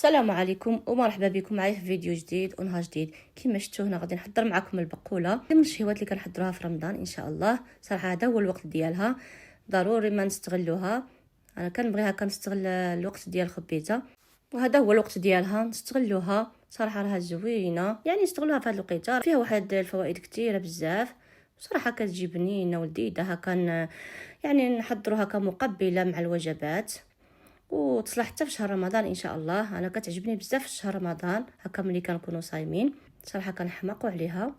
السلام عليكم ومرحبا بكم معايا في فيديو جديد ونهار جديد. كما شفتوا هنا غادي نحضر معكم البقوله من الشهوات اللي كنحضروها في رمضان ان شاء الله. صراحه هذا هو الوقت ديالها، ضروري ما نستغلوها. انا كنبغيها كنستغل الوقت ديال الخبيزه، وهذا هو الوقت ديالها نستغلوها. صراحه راها زوينه، يعني نستغلوها في هذه الوقيته، فيها واحد الفوائد كثيره بزاف. صراحه كتجي بنينه ولذيذه هكا، يعني نحضروها كمقبله مع الوجبات وتصلح حتى في شهر رمضان ان شاء الله. انا كتعجبني بزاف في شهر رمضان هكا ملي كنكونوا صايمين، صراحه كنحماقوا عليها.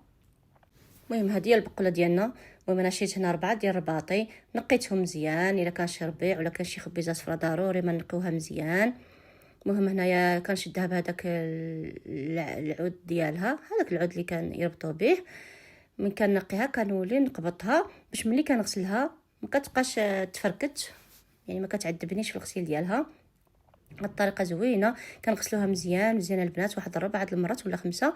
المهم هذه هي البقوله ديالنا. المهم انا شريت هنا 4 ديال الرباطي، نقيتهم مزيان. الا كان شي ربيع ولا كان شي خبيزه صفرا ضروري ما نقيوها مزيان. المهم هنايا كنشدها بهذاك العود ديالها، هذاك العود اللي كان يربطوا به. من كنقيها كنولي نقبطها باش ملي كنغسلها ما كتبقاش تفركت، يعني ما كتعذبنيش في الغسيل ديالها. الطريقه زوينه، كنغسلوها مزيان مزيان البنات واحد 4 المرات ولا 5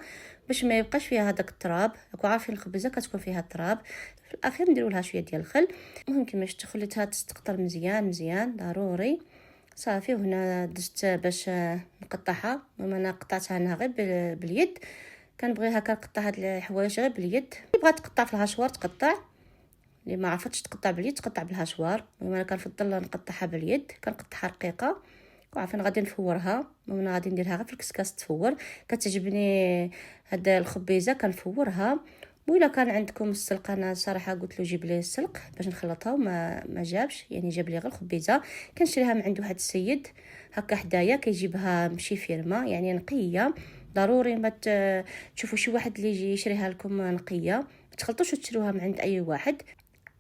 باش ما يبقاش فيها هذاك التراب. راكو عارفين الخبزه كتكون فيها التراب، في الاخير نديروا لها شويه ديال الخل. المهم كما شفتوا خليتها تستقطر مزيان مزيان ضروري صافي. وهنا دزت باش نقطعها. انا قطعتها انا غير باليد، كنبغيها كنقطع هاد الحوايج غير باليد. اللي بغات تقطع في الهاشوار تقطع، اللي ما عرفتش تقطع باليد تقطع بالهاشوار. انا كنفضل نقطعها باليد، كنقطعها رقيقه. وعارفين غادي نفورها، وانا غادي نديرها غير في الكسكاس تفور. كتعجبني هاد الخبيزه كنفورها. وإلا كان عندكم السلق، انا صراحه قلت له جيب لي السلق باش نخلطها وما جابش، يعني جاب لي غير الخبيزه. كنشريها من عند واحد السيد هكا حدايا، كيجيبها ماشي فيرما يعني نقيه. ضروري ما تشوفوا شي واحد اللي يجي يشريها لكم نقيه، ما تخلطوش وتشروها من عند اي واحد.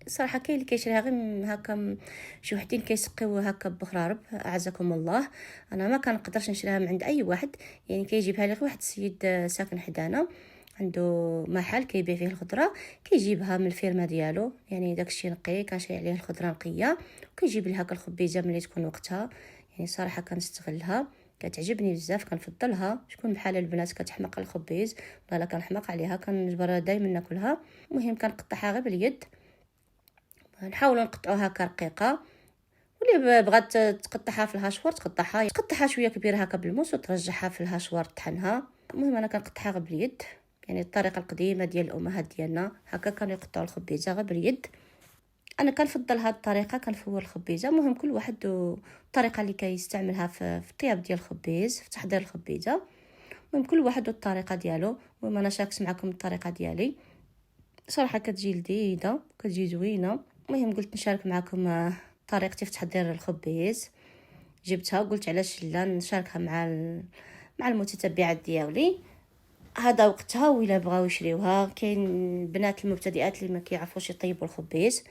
صراحه كاين اللي كيشريها غير هكا، شي وحدين كيسقيو هكا بخرارب اعزكم الله. انا ما كنقدرش نشريها من عند اي واحد، يعني كيجيبها لي واحد السيد ساكن حدانا، عنده محل كيبيع فيه الخضره، كيجيبها من الفيرما ديالو، يعني داكشي نقي كنشري عليه الخضره نقيه. وكيجيب لي هكا الخبيزه ملي تكون وقتها، يعني صراحه كنستغلها كتعجبني بزاف كنفضلها. شكون بحال البنات كتحماق على الخبيز، والله كنحماق عليها كنجبر دائما ناكلها. المهم كنقطعها غير باليد، نحاولوا نقطعوها هكا رقيقه. واللي بغات تقطعها في الهاشوار تقطعها شويه كبيره هكا بالموس وترجعها في الهاشوار طحنها. المهم انا كنقطعها غير باليد، يعني الطريقه القديمه ديال الامهات ديالنا هكا كانوا يقطعوا الخبيزه غير باليد. انا كنفضل هذه الطريقه، كنفور الخبيزه. المهم كل واحد الطريقه اللي كيستعملها في الطياب ديال الخبيز، في تحضير الخبيزه. المهم كل واحد والطريقه ديالو. المهم انا شاركت معكم الطريقه ديالي، صراحه كتجي لذيذه كتجي زوينه. المهم قلت نشارك معكم طريقتي في تحضير الخبيز، جبتها وقلت علاش لا نشاركها مع المتتبعات ديالي. هذا وقتها، وإلا بغاو يشريوها كاين بنات المبتدئات اللي ما كيعرفوش يطيبوا الخبيز.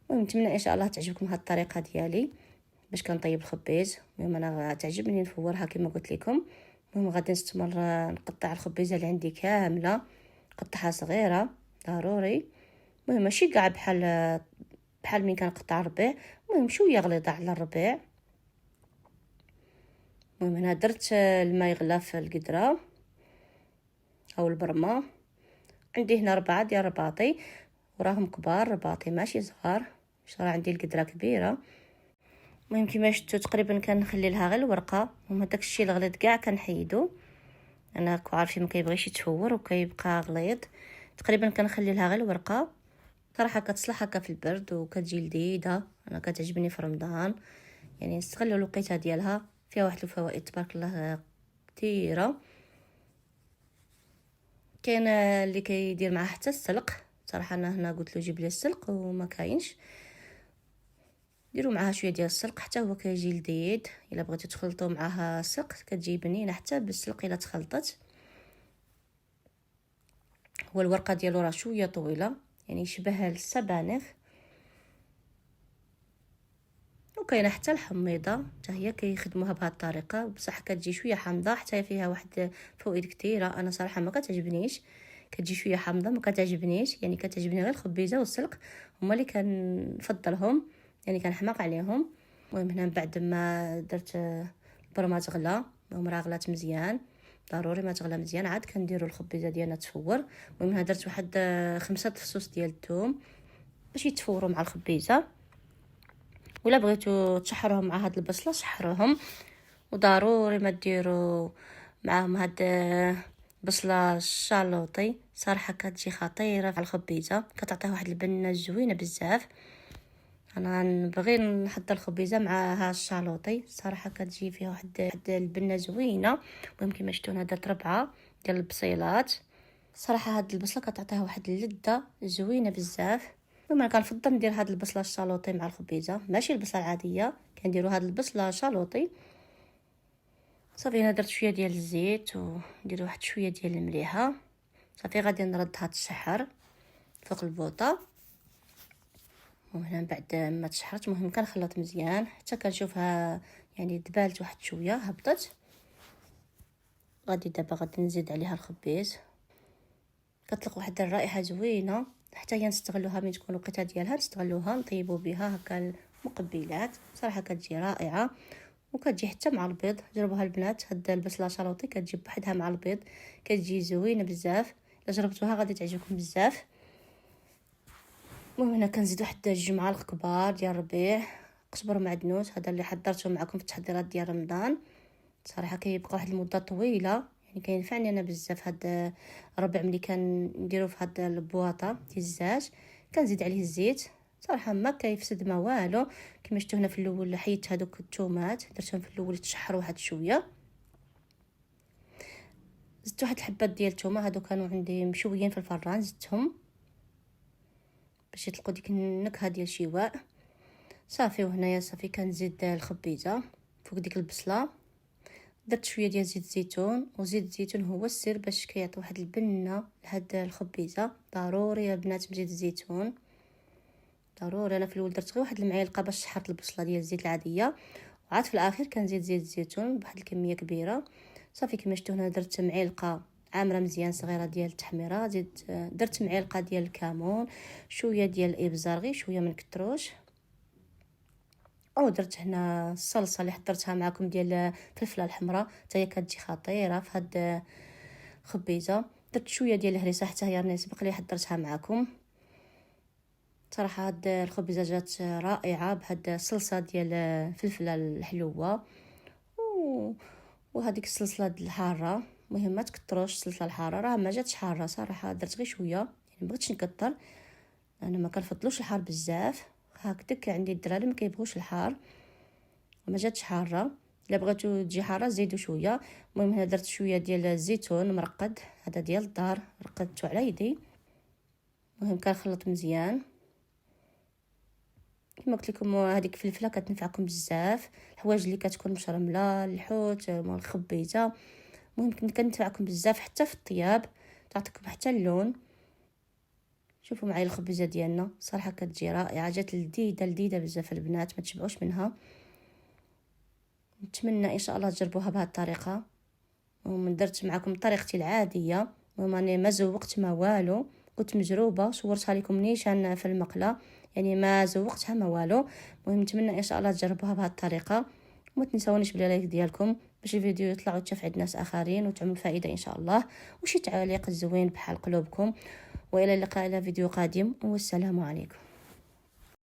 ونتمنى ان شاء الله تعجبكم هذه الطريقه ديالي باش كنطيب الخبيز. المهم انا تعجبني نفورها كما قلت لكم. المهم غادي نستمر نقطع الخبيزه اللي عندي كامله، نقطعها صغيره ضروري. المهم ماشي كاع بحال من كنقطع الربيع، المهم شويه غليظه على الربيع. المهم هنا درت الماء يغلى في القدره او البرمه. عندي هنا 4 ديال الرباطي وراهم كبار، رباطي ماشي صغار، راه عندي القدره كبيره. المهم كما شفتوا تقريبا كنخلي لها غير الورقه. المهم داك الشيء الغليظ كاع كنحيدو، انا عارفين ما كيبغيش يتفور وكيبقى غليظ. تقريبا كنخلي لها غير الورقه. صراحه كتصلح هكا في البرد وكتجي لذيذه، انا كتعجبني في رمضان، يعني نستغلوا الوقيته ديالها، فيها واحد الفوائد تبارك الله كثيره. كاين اللي كيدير معها حتى السلق. صراحه انا هنا قلت له جيب لي السلق وما كاينش، ديروا معها شويه ديال السلق حتى هو كيجي لذيذ. الا بغيتو تخلطوا معها السلق كتجي بنينه حتى بالسلق الا تخلطت. هو الورقه ديالو راه شويه طويله، يعني يشبه السبانخ. وكاينه حتى الحميضه حتى هي كيخدموها بهذه الطريقه، بصح كتجي شويه حامضه، حتى فيها واحد فوائد كثيره. انا صراحه ما كتعجبنيش، كتجي شويه حامضه ما كتعجبنيش، يعني كتعجبني غير الخبيزه والسلق هما اللي كنفضلهم، يعني كنحماق عليهم. المهم هنا بعد ما درت البرمه تغلى، راه غلات مزيان، ضروري ما تغلى مزيان عاد كنديروا الخبيزه ديالنا تفور. المهم هنا درت واحد 5 فصوص ديال الثوم باش يتفوروا مع الخبيزه. ولا بغيتو تشحروهم مع هاد البصله شحروهم. وضروري ما ديروا معاهم هاد بصله الشالوطي، صراحه كتجي خطيره في الخبيزه، كتعطيها واحد البنه زوينه بزاف. انا نبغي نحضر الخبيزه معها الشالوطي، صراحه كتجي فيها واحد البنه زوينه. المهم كما شفتوا انا درت 4 ديال البصيلات، صراحه هاد البصله كتعطيها واحد اللذه زوينه بزاف. المهم انا كنفضل ندير هاد البصله الشالوطي مع الخبيزه، ماشي البصله العاديه، كنديروا هاد البصله شالوطي. صافي انا درت شويه ديال الزيت وندير واحد شويه ديال المليحه. صافي غادي نردها تشحر فوق البوطه، وهنا من بعد ما تشحرت المهم كنخلط مزيان حتى كنشوفها يعني دبالت واحد شويه هبطت. دابا غادي نزيد عليها الخبيز، كتطلق واحد الرائحه زوينه، حتى هي نستغلوها من تكون الوقيته ديالها نستغلوها نطيبوا بها هكا المقبلات، صراحه كتجي رائعه وكتجي حتى مع البيض. جربوها البنات، هاد البصله شالوطي كتجي بوحدها مع البيض كتجي زوينه بزاف، الا جربتوها غادي تعجبكم بزاف. المهم هنا كنزيد واحد 2 معالق كبار ديال الربيع قزبر ومعدنوس، هذا اللي حضرته معكم في التحضيرات ديال رمضان. صراحه كيبقى واحد المده طويله، يعني كينفعني انا بزاف هاد الربيع ملي كنديرو في هاد البواطه ديال الزاج. كنزيد عليه الزيت، صراحه ما كيفسد ما والو. كما شفتوا هنا في الاول حيدت هذوك الثومات درتهم في الاول تشحروا واحد شويه، زدت واحد الحبات ديال الثومه هادو كانوا عندي مشويين في الفران زدتهم باش يطلقوا ديك النكهه ديال الشواء. صافي وهنايا صافي كنزيد الخبيزه فوق ديك البصله، درت شويه ديال زيت الزيتون، وزيت الزيتون هو السر باش كيعطي واحد البنه لهاد الخبيزه. ضروري يا بنات بزيت الزيتون ضروري. انا في الاول درت غير واحد المعلقه باش شحرت البصله ديال الزيت العاديه، وعاد في الاخير كنزيد زيت الزيتون بواحد الكميه كبيره. صافي كما شفتوا هنا درت معلقه عامره مزيان صغيره ديال التحميره، درت معلقه ديال الكمون، شويه ديال الابزار غير شويه من كتروش، درت هنا الصلصه اللي حضرتها معكم ديال الفلفله الحمراء حتى هي كتجي خطيره في هاد الخبيزه. درت شويه ديال الهريسه حتى هي راني سبق لي حضرتها معكم. صراحه هاد الخبيزه جات رائعه بهاد الصلصه ديال الفلفله الحلوه وهذيك الصلصه الحاره. المهم ما تكثروش الصلصه الحاره، راه ما جاتش حاره صراحه، درت غير شويه يعني بغيتش نكثر، انا ما كنفضلوش الحار بزاف. هكذاك عندي الدراري ما كيبغوش الحار وما جاتش حاره، الا بغيتو تجي حاره زيدوا شويه. المهم هنا درت شويه ديال الزيتون مرقد، هذا ديال الدار رقدته على يدي. المهم كنخلط مزيان كما قلت لكم. هذيك الفلفله كتنفعكم بزاف، الحوايج اللي كتكون مشرمله الحوت مال الخبيزه المهم كنتفعكم بزاف حتى في الطياب، تعطيكم حتى اللون. شوفوا معايا الخبيزه ديالنا صراحه كتجي رائعه، جات لذيذه بزاف البنات ما تشبعوش منها. نتمنى ان شاء الله تجربوها بهذه الطريقه، ومن درت معكم طريقتي العاديه وماني ما زوقت ما والو، كنت مجروبه صورتها لكم نيشان في المقله، يعني ما زوقتها ما والو. المهم نتمنى ان شاء الله تجربوها بهذه الطريقه، وما تنسونيش باللايك ديالكم باش الفيديو يطلع وتشاف عند ناس اخرين وتعمل فائده ان شاء الله، وشي تعليق زوين بحال قلوبكم. والى اللقاء الى فيديو قادم والسلام عليكم.